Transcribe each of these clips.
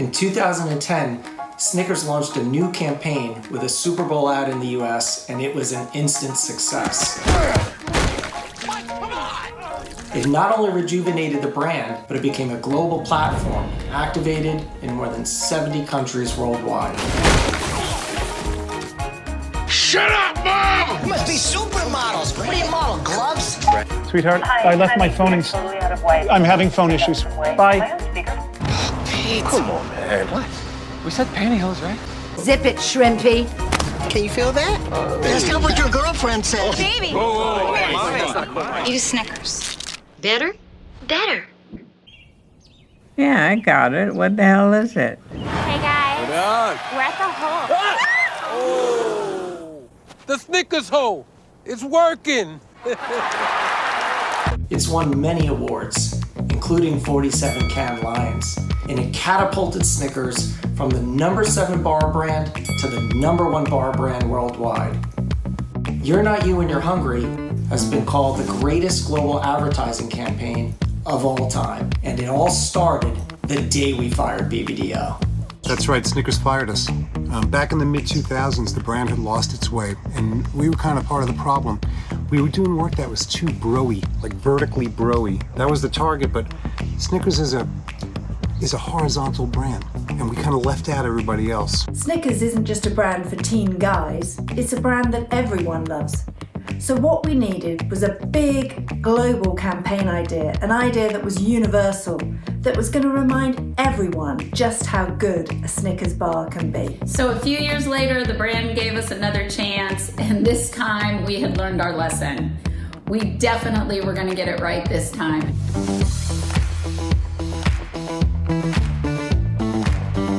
In 2010, Snickers launched a new campaign with a Super Bowl ad in the US, and it was an instant success. It not only rejuvenated the brand, but it became a global platform, activated in more than 70 countries worldwide. Shut up, Mom! You must be supermodels. What do you model, gloves? Sweetheart, I left my phone in... I'm having phone issues. Bye. Pete. Come on, man. What? We said pantyhose, right? Zip it, shrimpy. Can you feel that? That's not what your girlfriend said. Baby. Whoa. That's not quite. Eat a Snickers. Better? Better. Yeah, I got it. What the hell is it? Hey guys, we're at the hole. Oh, the Snickers hole. It's working. It's won many awards, including 47 Cannes Lions, and it catapulted Snickers from the #7 bar brand to the #1 bar brand worldwide. You're Not You When You're Hungry has been called the greatest global advertising campaign of all time, and it all started the day we fired BBDO. That's right, Snickers fired us. Back in the mid-2000s, the brand had lost its way, and we were kind of part of the problem. We were doing work that was too bro-y, like vertically bro-y. That was the target, but Snickers is a horizontal brand, and we kind of left out everybody else. Snickers isn't just a brand for teen guys, it's a brand that everyone loves. So what we needed was a big global campaign idea, an idea that was universal, that was going to remind everyone just how good a Snickers bar can be. So a few years later, the brand gave us another chance, and this time we had learned our lesson. We definitely were going to get it right this time.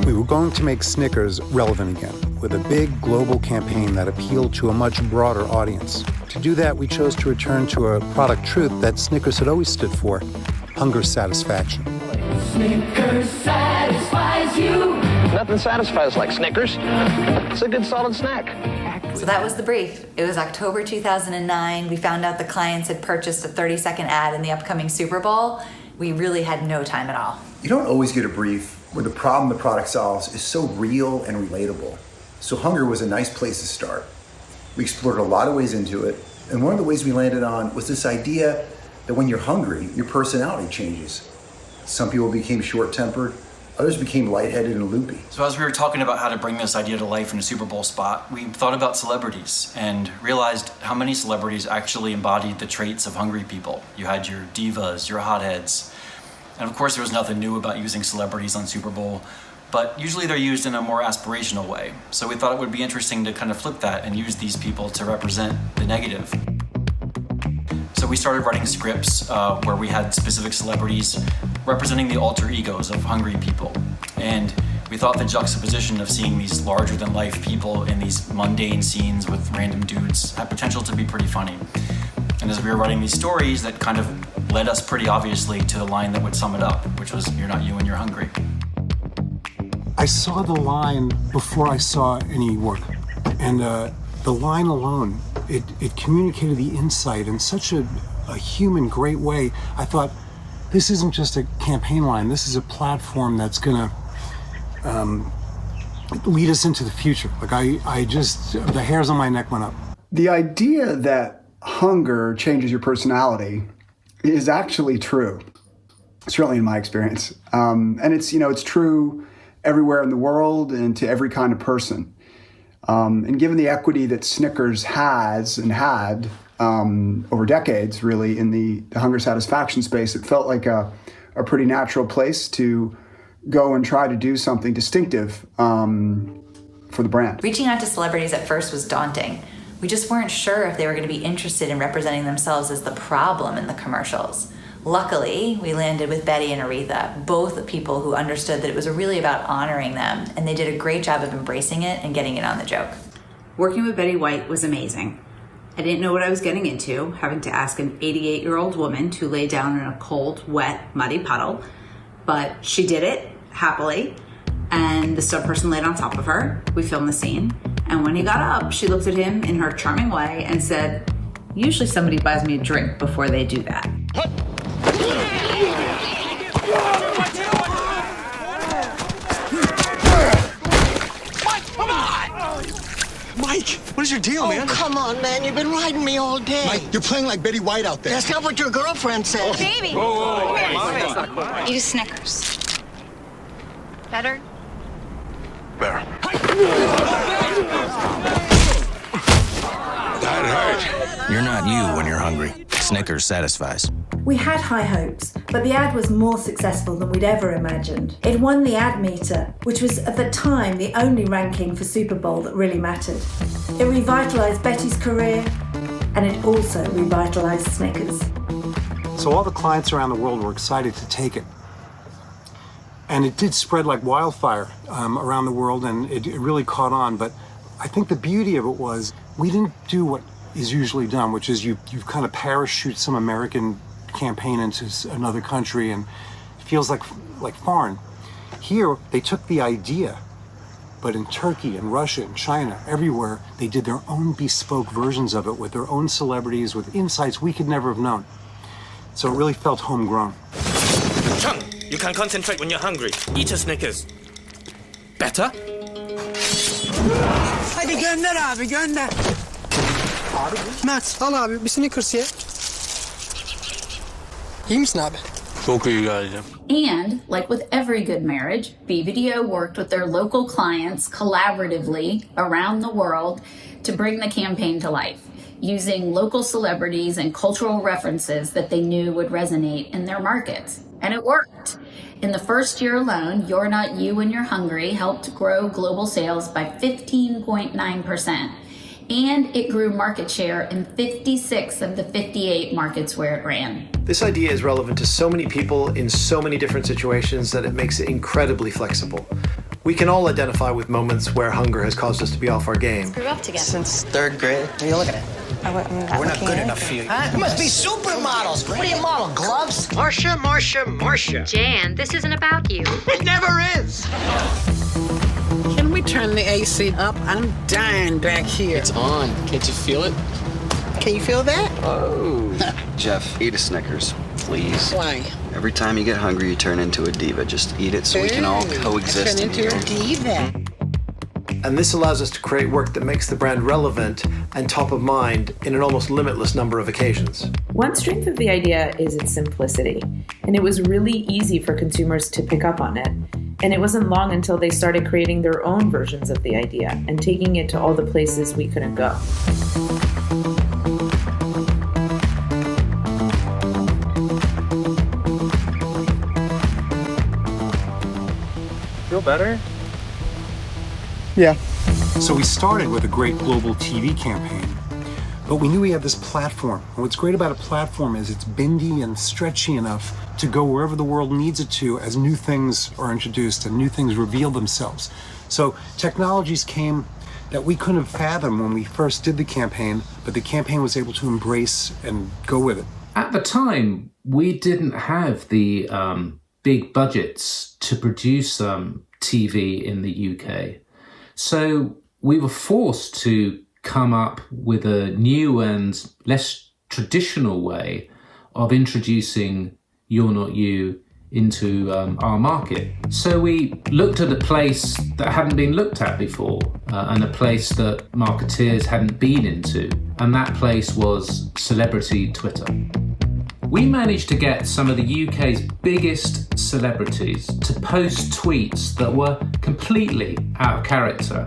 We were going to make Snickers relevant again, with a big global campaign that appealed to a much broader audience. To do that, we chose to return to a product truth that Snickers had always stood for: hunger satisfaction. Snickers satisfies you. Nothing satisfies like Snickers. It's a good solid snack. So that was the brief. It was October 2009. We found out the clients had purchased a 30-second ad in the upcoming Super Bowl. We really had no time at all. You don't always get a brief where the problem the product solves is so real and relatable. So hunger was a nice place to start. We explored a lot of ways into it, and one of the ways we landed on was this idea that when you're hungry, your personality changes. Some people became short-tempered, others became lightheaded and loopy. So as we were talking about how to bring this idea to life in a Super Bowl spot, we thought about celebrities and realized how many celebrities actually embodied the traits of hungry people. You had your divas, your hotheads, and of course there was nothing new about using celebrities on Super Bowl, but usually they're used in a more aspirational way. So we thought it would be interesting to kind of flip that and use these people to represent the negative. So we started writing scripts where we had specific celebrities representing the alter egos of hungry people. And we thought the juxtaposition of seeing these larger than life people in these mundane scenes with random dudes had potential to be pretty funny. And as we were writing these stories, that kind of led us pretty obviously to the line that would sum it up, which was, "You're not you when you're hungry." I saw the line before I saw any work, and the line alone, it communicated the insight in such a human, great way. I thought, this isn't just a campaign line, this is a platform that's gonna lead us into the future. Like I just, the hairs on my neck went up. The idea that hunger changes your personality is actually true, certainly in my experience. And it's true everywhere in the world and to every kind of person. And given the equity that Snickers has and had over decades, really, in the hunger satisfaction space, it felt like a pretty natural place to go and try to do something distinctive for the brand. Reaching out to celebrities at first was daunting. We just weren't sure if they were going to be interested in representing themselves as the problem in the commercials. Luckily, we landed with Betty and Aretha, both people who understood that it was really about honoring them, and they did a great job of embracing it and getting in on the joke. Working with Betty White was amazing. I didn't know what I was getting into, having to ask an 88-year-old woman to lay down in a cold, wet, muddy puddle, but she did it happily, and the stud person laid on top of her. We filmed the scene, and when he got up, she looked at him in her charming way and said, "Usually somebody buys me a drink before they do that." Mike, what is your deal, man? Oh, come on, man. You've been riding me all day. Mike, you're playing like Betty White out there. That's not what your girlfriend said. Baby. Whoa. Eat a Snickers. Better? Better. That hurt. You're not you when you're hungry. Snickers satisfies. We had high hopes, but the ad was more successful than we'd ever imagined. It won the ad meter, which was at the time the only ranking for Super Bowl that really mattered. It revitalised Betty's career, and it also revitalised Snickers. So all the clients around the world were excited to take it. And it did spread like wildfire around the world, and it really caught on. But I think the beauty of it was we didn't do what is usually done, which is you kind of parachute some American campaign into another country, and it feels like foreign. Here, they took the idea, but in Turkey and Russia and China, everywhere, they did their own bespoke versions of it with their own celebrities, with insights we could never have known. So it really felt homegrown. Chung, you can concentrate when you're hungry. Eat a Snickers. Better? Hadi gönder abi, gönder. Mert, al abi bir Snickers ye. İyi misin abi? Çok iyi geldi. And, like with every good marriage, BBDO worked with their local clients collaboratively around the world to bring the campaign to life, using local celebrities and cultural references that they knew would resonate in their markets. And it worked. In the first year alone, You're Not You When You're Hungry helped grow global sales by 15.9%. And it grew market share in 56 of the 58 markets where it ran. This idea is relevant to so many people in so many different situations that it makes it incredibly flexible. We can all identify with moments where hunger has caused us to be off our game. Grew up together. Since 3rd grade. What are you looking at? We're not good enough for you. You must be supermodels. What do you model, gloves? Marcia. Jan, this isn't about you. It never is. Can we turn the AC up? I'm dying back here. It's on. Can't you feel it? Can you feel that? Oh. Jeff, eat a Snickers, please. Why? Every time you get hungry, you turn into a diva. Just eat it so we can all coexist Turn in into here. a diva. And this allows us to create work that makes the brand relevant and top of mind in an almost limitless number of occasions. One strength of the idea is its simplicity, and it was really easy for consumers to pick up on it. And it wasn't long until they started creating their own versions of the idea and taking it to all the places we couldn't go. Feel better? Yeah. So we started with a great global TV campaign, but we knew we had this platform. And what's great about a platform is it's bendy and stretchy enough to go wherever the world needs it to as new things are introduced and new things reveal themselves. So technologies came that we couldn't have fathomed when we first did the campaign, but the campaign was able to embrace and go with it. At the time, we didn't have the big budgets to produce TV in the UK. So we were forced to come up with a new and less traditional way of introducing You're Not You into our market. So we looked at a place that hadn't been looked at before and a place that marketeers hadn't been into, and that place was celebrity Twitter. We managed to get some of the UK's biggest celebrities to post tweets that were completely out of character,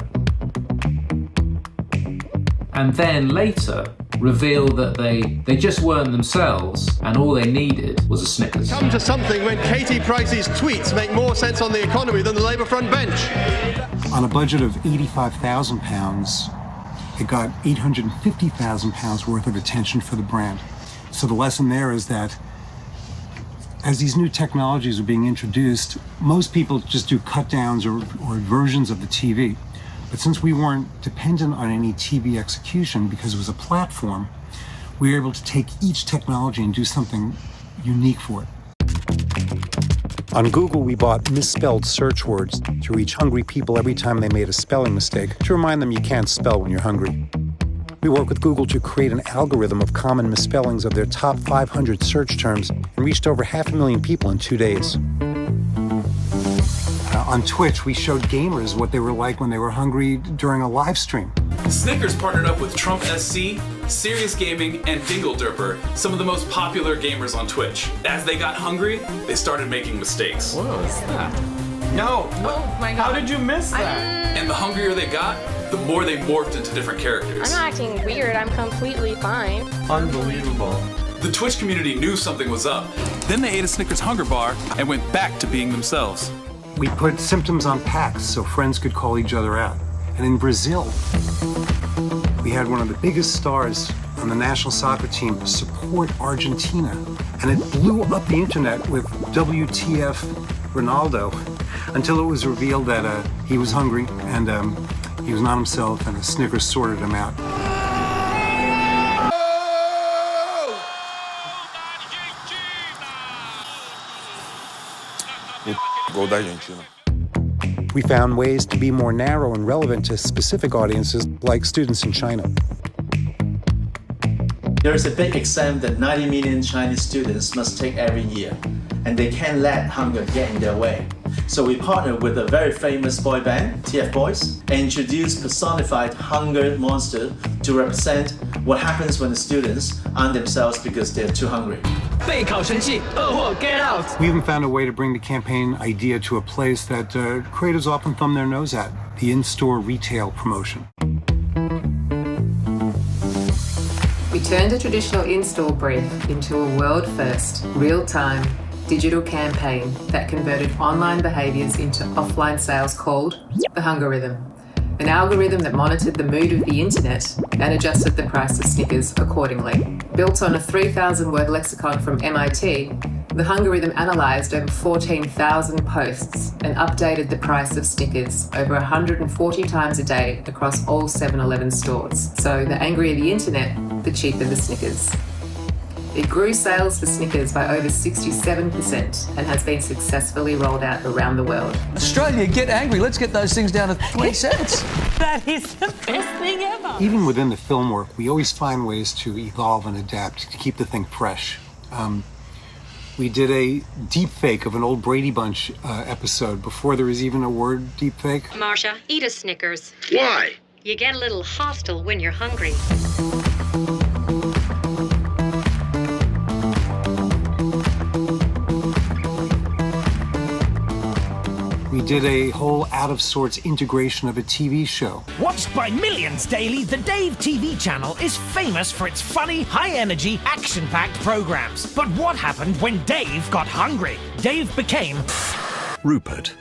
and then later reveal that they just weren't themselves and all they needed was a Snickers. Come to something when Katie Price's tweets make more sense on the economy than the Labour front bench. On a budget of £85,000, it got £850,000 worth of attention for the brand. So the lesson there is that as these new technologies are being introduced, most people just do cut downs or versions of the TV. But since we weren't dependent on any TV execution because it was a platform, we were able to take each technology and do something unique for it. On Google, we bought misspelled search words to reach hungry people every time they made a spelling mistake, to remind them you can't spell when you're hungry. We worked with Google to create an algorithm of common misspellings of their top 500 search terms and reached over 500,000 people in 2 days. On On Twitch, we showed gamers what they were like when they were hungry during a live stream. Snickers partnered up with Trump SC, Serious Gaming, and Dingle Derper, some of the most popular gamers on Twitch. As they got hungry, they started making mistakes. Whoa, what's that? No! Oh my God. How did you miss that? And the hungrier they got, the more they morphed into different characters. I'm not acting weird. I'm completely fine. Unbelievable. The Twitch community knew something was up. Then they ate a Snickers hunger bar and went back to being themselves. We put symptoms on packs so friends could call each other out. And in Brazil, we had one of the biggest stars on the national soccer team support Argentina. And it blew up the internet with WTF Ronaldo until it was revealed that he was hungry and he was not himself, and the Snickers sorted him out. We found ways to be more narrow and relevant to specific audiences, like students in China. There is a big exam that 90 million Chinese students must take every year, and they can't let hunger get in their way. So we partnered with a very famous boy band, TF Boys, and introduced personified hunger monster to represent what happens when the students aren't themselves because they're too hungry. Get out! We even found a way to bring the campaign idea to a place that creators often thumb their nose at, the in-store retail promotion. We turned a traditional in-store brief into a world-first, real-time, digital campaign that converted online behaviours into offline sales called the Hunger Rhythm, an algorithm that monitored the mood of the internet and adjusted the price of Snickers accordingly. Built on a 3,000-word lexicon from MIT, the Hunger Rhythm analysed over 14,000 posts and updated the price of Snickers over 140 times a day across all 7-Eleven stores. So the angrier the internet, the cheaper the Snickers. It grew sales for Snickers by over 67% and has been successfully rolled out around the world. Australia, get angry. Let's get those things down to 3 cents. That is the best thing ever. Even within the film work, we always find ways to evolve and adapt to keep the thing fresh. We did a deep fake of an old Brady Bunch episode before there was even a word deep fake. Marsha, eat a Snickers. Why? You get a little hostile when you're hungry. We did a whole out-of-sorts integration of a TV show. Watched by millions daily, the Dave TV channel is famous for its funny, high-energy, action-packed programs. But what happened when Dave got hungry? Dave became... Rupert.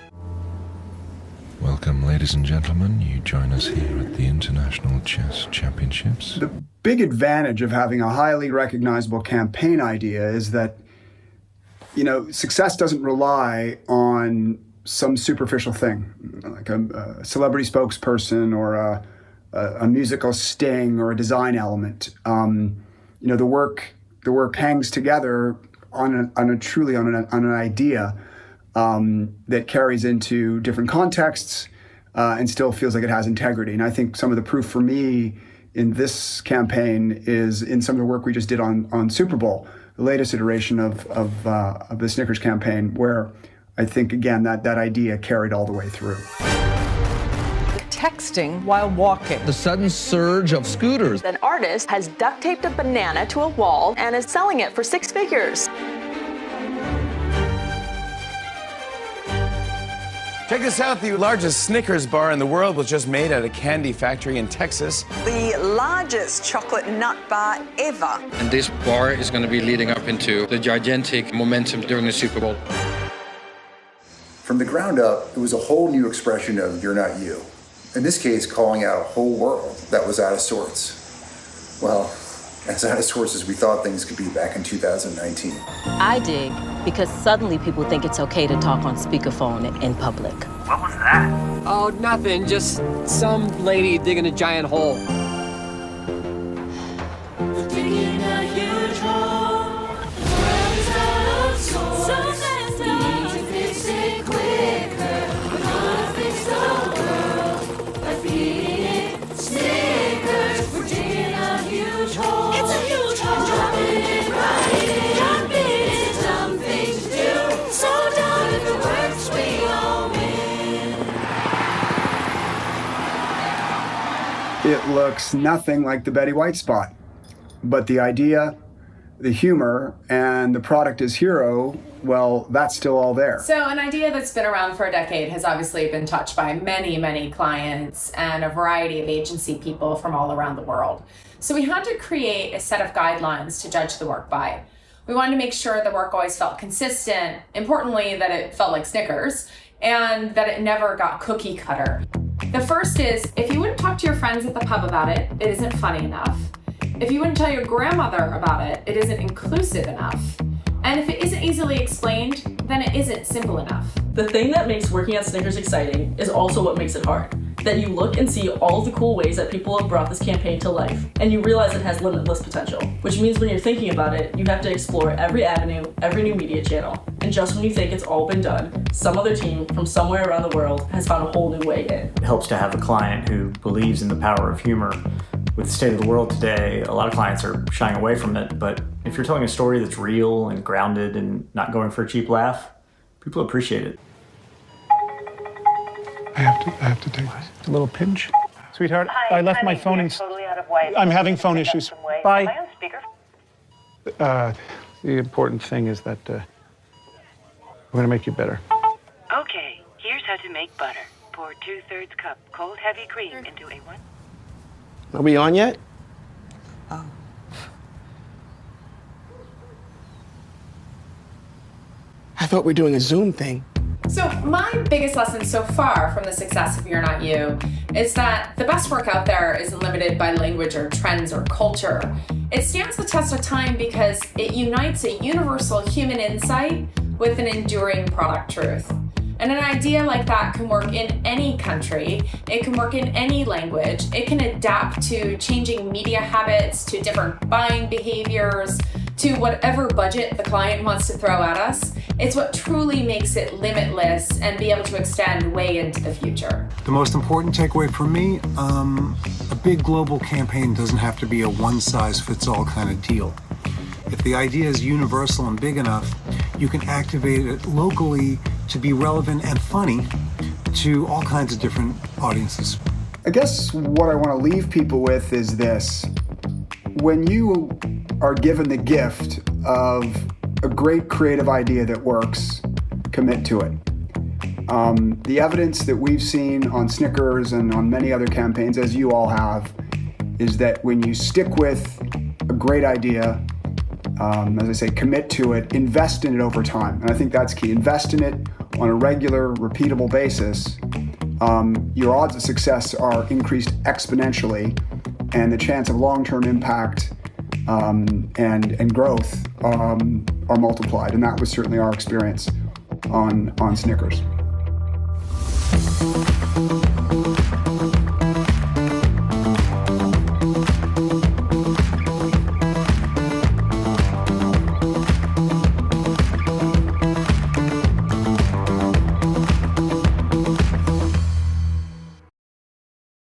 Welcome, ladies and gentlemen. You join us here at the International Chess Championships. The big advantage of having a highly recognizable campaign idea is that, success doesn't rely on some superficial thing, like a celebrity spokesperson or a musical sting or a design element. The work hangs together on an idea that carries into different contexts and still feels like it has integrity. And I think some of the proof for me in this campaign is in some of the work we just did on Super Bowl, the latest iteration of the Snickers campaign, where I think, again, that idea carried all the way through. Texting while walking. The sudden surge of scooters. An artist has duct taped a banana to a wall and is selling it for 6 figures. Check this out. The largest Snickers bar in the world was just made at a candy factory in Texas. The largest chocolate nut bar ever. And this bar is going to be leading up into the gigantic momentum during the Super Bowl. From the ground up, it was a whole new expression of "you're not you." In this case, calling out a whole world that was out of sorts. Well, as out of sorts as we thought things could be back in 2019. I dig because suddenly people think it's okay to talk on speakerphone in public. What was that? Oh, nothing. Just some lady digging a giant hole. Digging a huge hole. The world is out of sorts. We need to fix it quicker. We're gonna fix the world by feeding it Snickers. We're digging a huge hole. It's a huge hole. Dropping it right in. Dropping is a dumb thing to do. So dumb if it works, we all win. It looks nothing like the Betty White spot, but the idea, the humor, and the product as hero, well, that's still all there. So an idea that's been around for a decade has obviously been touched by many, many clients and a variety of agency people from all around the world. So we had to create a set of guidelines to judge the work by. We wanted to make sure the work always felt consistent, importantly that it felt like Snickers, and that it never got cookie cutter. The first is, if you wouldn't talk to your friends at the pub about it, it isn't funny enough. If you wouldn't tell your grandmother about it, it isn't inclusive enough. And if it isn't easily explained, then it isn't simple enough. The thing that makes working at Snickers exciting is also what makes it hard. That you look and see all of the cool ways that people have brought this campaign to life, and you realize it has limitless potential. Which means when you're thinking about it, you have to explore every avenue, every new media channel. And just when you think it's all been done, some other team from somewhere around the world has found a whole new way in. It helps to have a client who believes in the power of humor. With the state of the world today, a lot of clients are shying away from it, but if you're telling a story that's real and grounded and not going for a cheap laugh, people appreciate it. I have to take a little pinch. Sweetheart, Hi, I left honey, my phone you're in. totally out of Wi-Fi. I'm having phone Pick up issues. some way. Bye. Am I on speaker? The important thing is that we're going to make you better. Okay, here's how to make butter. Pour 2/3 cup cold heavy cream into a 1. Are we on yet? Oh. I thought we were doing a Zoom thing. So my biggest lesson so far from the success of You're Not You is that the best work out there isn't limited by language or trends or culture. It stands the test of time because it unites a universal human insight with an enduring product truth. And an idea like that can work in any country, it can work in any language, it can adapt to changing media habits, to different buying behaviors, to whatever budget the client wants to throw at us. It's what truly makes it limitless and be able to extend way into the future. The most important takeaway for me, a big global campaign doesn't have to be a one-size-fits-all kind of deal. If the idea is universal and big enough, you can activate it locally to be relevant and funny to all kinds of different audiences. I guess what I want to leave people with is this. When you are given the gift of a great creative idea that works, commit to it. The evidence that we've seen on Snickers and on many other campaigns, as you all have, is that when you stick with a great idea, as I say, commit to it, invest in it over time. And I think that's key. Invest in it on a regular, repeatable basis. Your odds of success are increased exponentially, and the chance of long-term impact and growth are multiplied. And that was certainly our experience on Snickers.